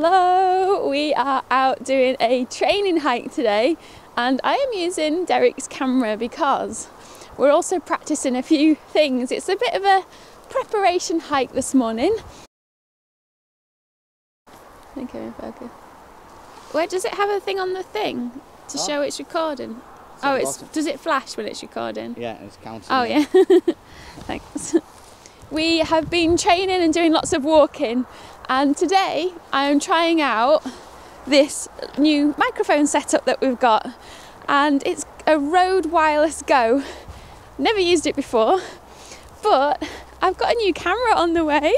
Hello! We are out doing a training hike today and I am using Derek's camera because we're also practicing a few things. It's a bit of a preparation hike this morning. Okay, focus. Where does it have a thing on the thing to show it's recording? Oh, does it flash when it's recording? Yeah, it's counting. Oh yeah, thanks. We have been training and doing lots of walking, and today I am trying out this new microphone setup that we've got, and it's a Rode Wireless Go. Never used it before, but I've got a new camera on the way,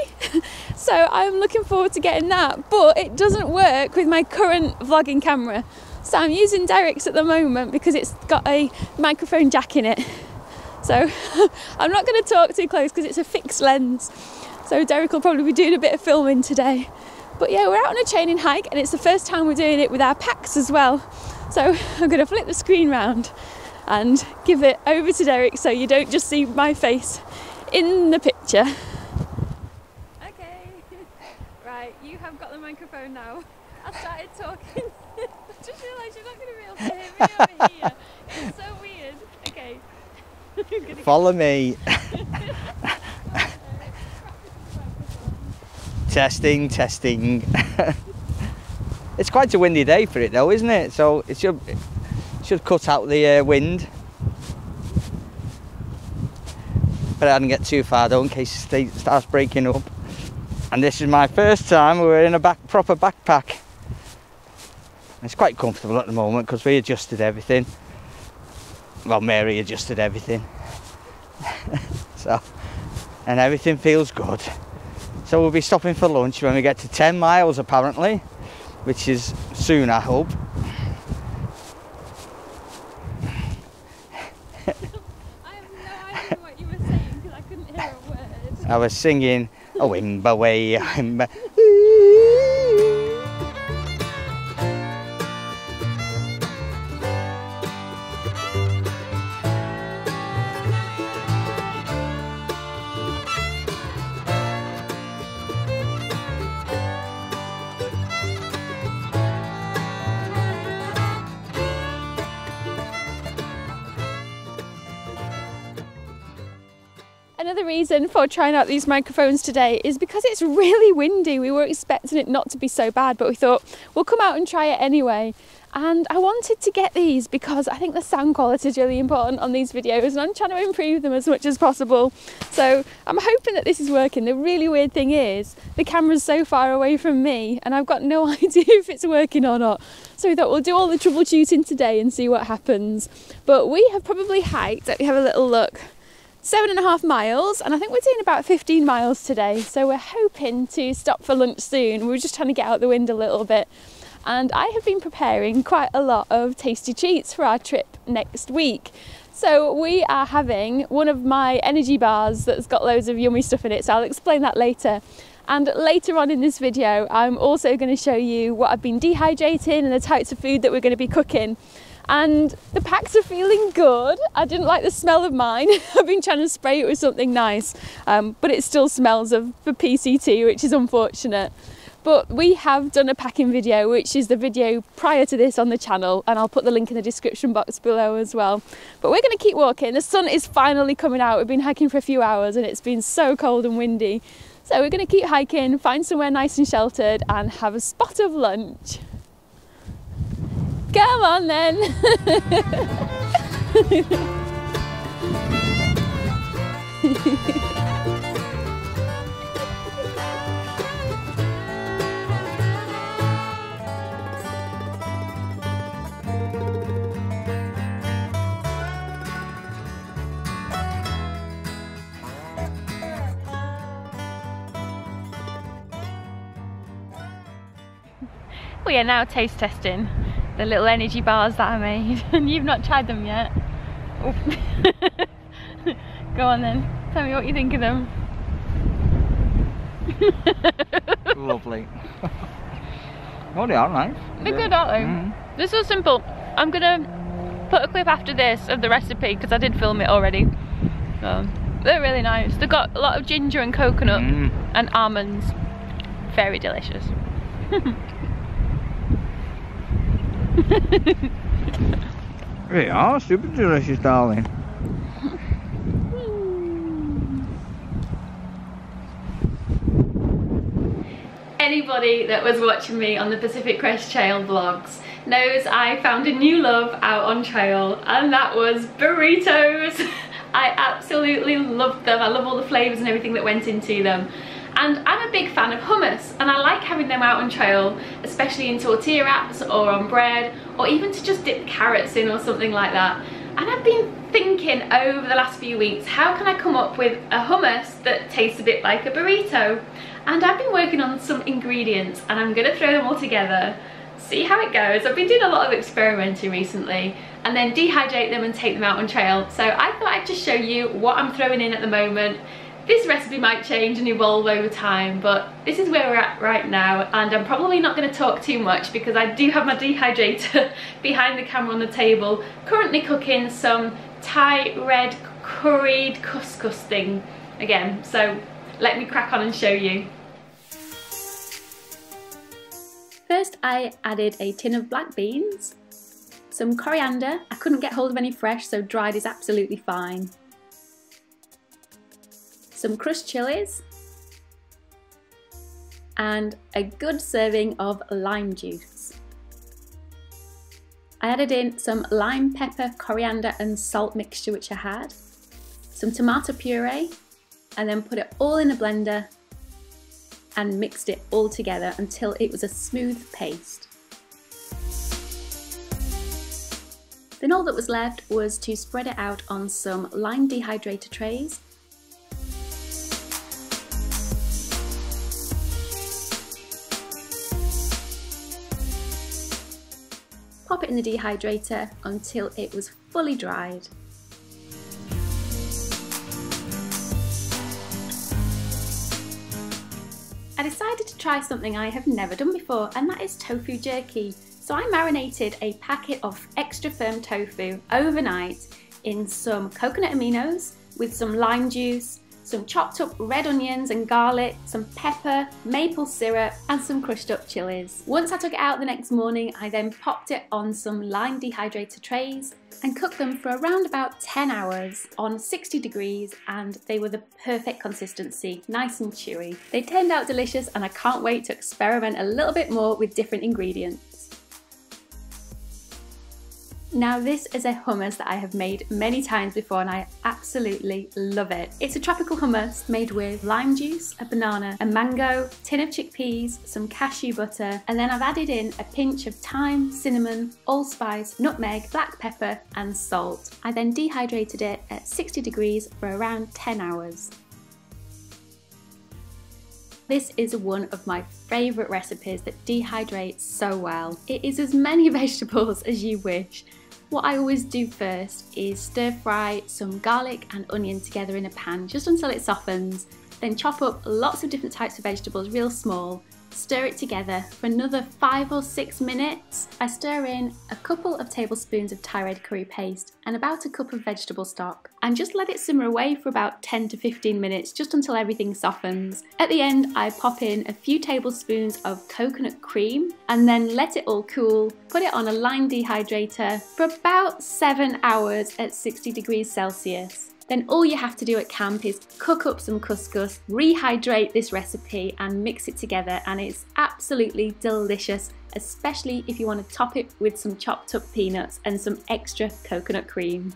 so I'm looking forward to getting that, but it doesn't work with my current vlogging camera. So I'm using Derek's at the moment because it's got a microphone jack in it. So I'm not going to talk too close because it's a fixed lens. So Derek will probably be doing a bit of filming today. But yeah, we're out on a training hike and it's the first time we're doing it with our packs as well. So I'm going to flip the screen round and give it over to Derek so you don't just see my face in the picture. Okay, right, you have got the microphone now. I started talking. I just realised you're not going to be able to hear me over here. It's so weird. Okay. Follow me. Testing. It's quite a windy day for it though, isn't it? So it should cut out the wind. But I didn't get too far though in case it starts breaking up. And this is my first time we're in a proper backpack. It's quite comfortable at the moment because we adjusted everything. Well, Mary adjusted everything. And everything feels good. So we'll be stopping for lunch when we get to 10 miles apparently, which is soon, I hope. I have no idea what you were saying because I couldn't hear a word. I was singing a wimba way, wimba. Another reason for trying out these microphones today is because it's really windy. We were expecting it not to be so bad, but we thought we'll come out and try it anyway. And I wanted to get these because I think the sound quality is really important on these videos and I'm trying to improve them as much as possible. So I'm hoping that this is working. The really weird thing is the camera's so far away from me and I've got no idea if it's working or not. So we thought we'll do all the troubleshooting today and see what happens. But we have probably hiked, let me have a little look, 7.5 miles, and I think we're doing about 15 miles today, so we're hoping to stop for lunch soon. We're just trying to get out the wind a little bit, and I have been preparing quite a lot of tasty treats for our trip next week. So we are having one of my energy bars that's got loads of yummy stuff in it, so I'll explain that later. And later on in this video I'm also going to show you what I've been dehydrating and the types of food that we're going to be cooking. And the packs are feeling good. I didn't like the smell of mine. I've been trying to spray it with something nice, but it still smells of the PCT, which is unfortunate. But we have done a packing video, which is the video prior to this on the channel, and I'll put the link in the description box below as well. But we're going to keep walking. The sun is finally coming out. We've been hiking for a few hours and it's been so cold and windy. So we're going to keep hiking, find somewhere nice and sheltered and have a spot of lunch. Come on then! We are now taste testing the little energy bars that I made, and you've not tried them yet. Oh. Go on then, tell me what you think of them. Lovely. Oh, they are nice. They're good, aren't they? Mm-hmm. They're so simple. I'm gonna put a clip after this of the recipe because I did film it already. They're really nice. They've got a lot of ginger and coconut and almonds. Very delicious. They are super delicious, darling. Anybody that was watching me on the Pacific Crest Trail vlogs knows I found a new love out on trail, and that was burritos. I absolutely loved them. I love all the flavours and everything that went into them. And I'm a big fan of hummus, and I like having them out on trail, especially in tortilla wraps or on bread, or even to just dip carrots in or something like that. And I've been thinking over the last few weeks, how can I come up with a hummus that tastes a bit like a burrito? And I've been working on some ingredients, and I'm gonna throw them all together, see how it goes. I've been doing a lot of experimenting recently, and then dehydrate them and take them out on trail. So I thought I'd just show you what I'm throwing in at the moment. This recipe might change and evolve over time, but this is where we're at right now, and I'm probably not going to talk too much because I do have my dehydrator behind the camera on the table, currently cooking some Thai red curried couscous thing again. So let me crack on and show you. First I added a tin of black beans, some coriander. I couldn't get hold of any fresh, so dried is absolutely fine. Some crushed chilies, and a good serving of lime juice. I added in some lime, pepper, coriander and salt mixture which I had, some tomato puree, and then put it all in a blender and mixed it all together until it was a smooth paste. Then all that was left was to spread it out on some lime dehydrator trays. Pop it in the dehydrator until it was fully dried. I decided to try something I have never done before, and that is tofu jerky. So I marinated a packet of extra firm tofu overnight in some coconut aminos with some lime juice, some chopped up red onions and garlic, some pepper, maple syrup and some crushed up chilies. Once I took it out the next morning, I then popped it on some lime dehydrator trays and cooked them for around about 10 hours on 60 degrees, and they were the perfect consistency, nice and chewy. They turned out delicious, and I can't wait to experiment a little bit more with different ingredients. Now this is a hummus that I have made many times before, and I absolutely love it. It's a tropical hummus made with lime juice, a banana, a mango, tin of chickpeas, some cashew butter, and then I've added in a pinch of thyme, cinnamon, allspice, nutmeg, black pepper and salt. I then dehydrated it at 60 degrees for around 10 hours. This is one of my favourite recipes that dehydrates so well. It is as many vegetables as you wish. What I always do first is stir fry some garlic and onion together in a pan just until it softens, then chop up lots of different types of vegetables real small, stir it together for another 5 or 6 minutes. I stir in a couple of tablespoons of Thai red curry paste and about a cup of vegetable stock, and just let it simmer away for about 10 to 15 minutes just until everything softens. At the end I pop in a few tablespoons of coconut cream and then let it all cool, put it on a lime dehydrator for about 7 hours at 60 degrees Celsius. Then all you have to do at camp is cook up some couscous, rehydrate this recipe and mix it together, and it's absolutely delicious, especially if you want to top it with some chopped up peanuts and some extra coconut cream.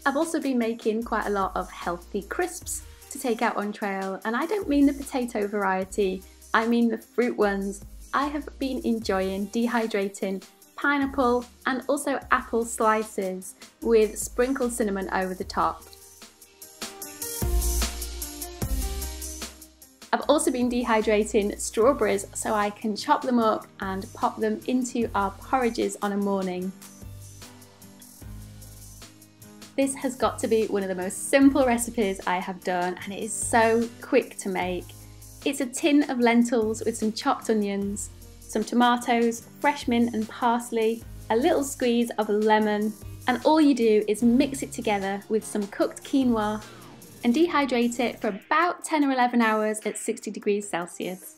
I've also been making quite a lot of healthy crisps to take out on trail, and I don't mean the potato variety, I mean the fruit ones. I have been enjoying dehydrating pineapple and also apple slices with sprinkled cinnamon over the top. I've also been dehydrating strawberries so I can chop them up and pop them into our porridges on a morning. This has got to be one of the most simple recipes I have done, and it is so quick to make. It's a tin of lentils with some chopped onions, some tomatoes, fresh mint and parsley, a little squeeze of lemon, and all you do is mix it together with some cooked quinoa, and dehydrate it for about 10 or 11 hours at 60 degrees Celsius.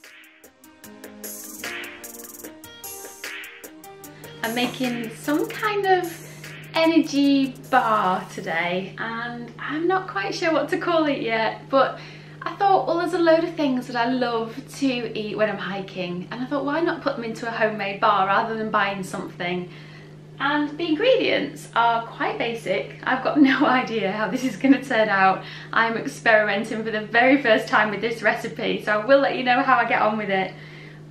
I'm making some kind of energy bar today and I'm not quite sure what to call it yet, but I thought, well, there's a load of things that I love to eat when I'm hiking, and I thought, why not put them into a homemade bar rather than buying something? And the ingredients are quite basic. I've got no idea how this is going to turn out. I'm experimenting for the very first time with this recipe, so I will let you know how I get on with it.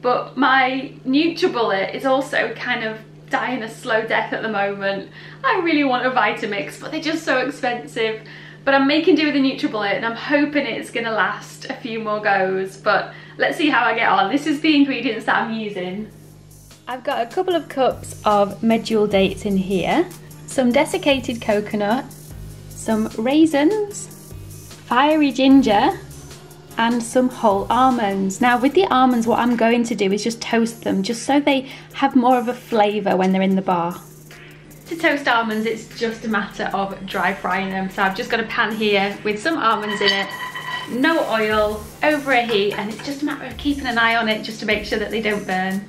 But my NutriBullet is also kind of dying a slow death at the moment. I really want a Vitamix, but they're just so expensive. But I'm making do with the NutriBullet and I'm hoping it's gonna last a few more goes, but let's see how I get on. This is the ingredients that I'm using. I've got a couple of cups of medjool dates in here, some desiccated coconut, some raisins, fiery ginger, and some whole almonds. Now with the almonds, what I'm going to do is just toast them, just so they have more of a flavour when they're in the bar. To toast almonds, it's just a matter of dry frying them. So I've just got a pan here with some almonds in it, no oil, over a heat, and it's just a matter of keeping an eye on it just to make sure that they don't burn.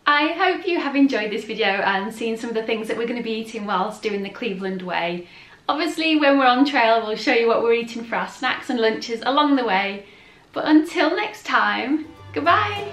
I hope you have enjoyed this video and seen some of the things that we're going to be eating whilst doing the Cleveland way. Obviously when we're on trail we'll show you what we're eating for our snacks and lunches along the way, but until next time, goodbye!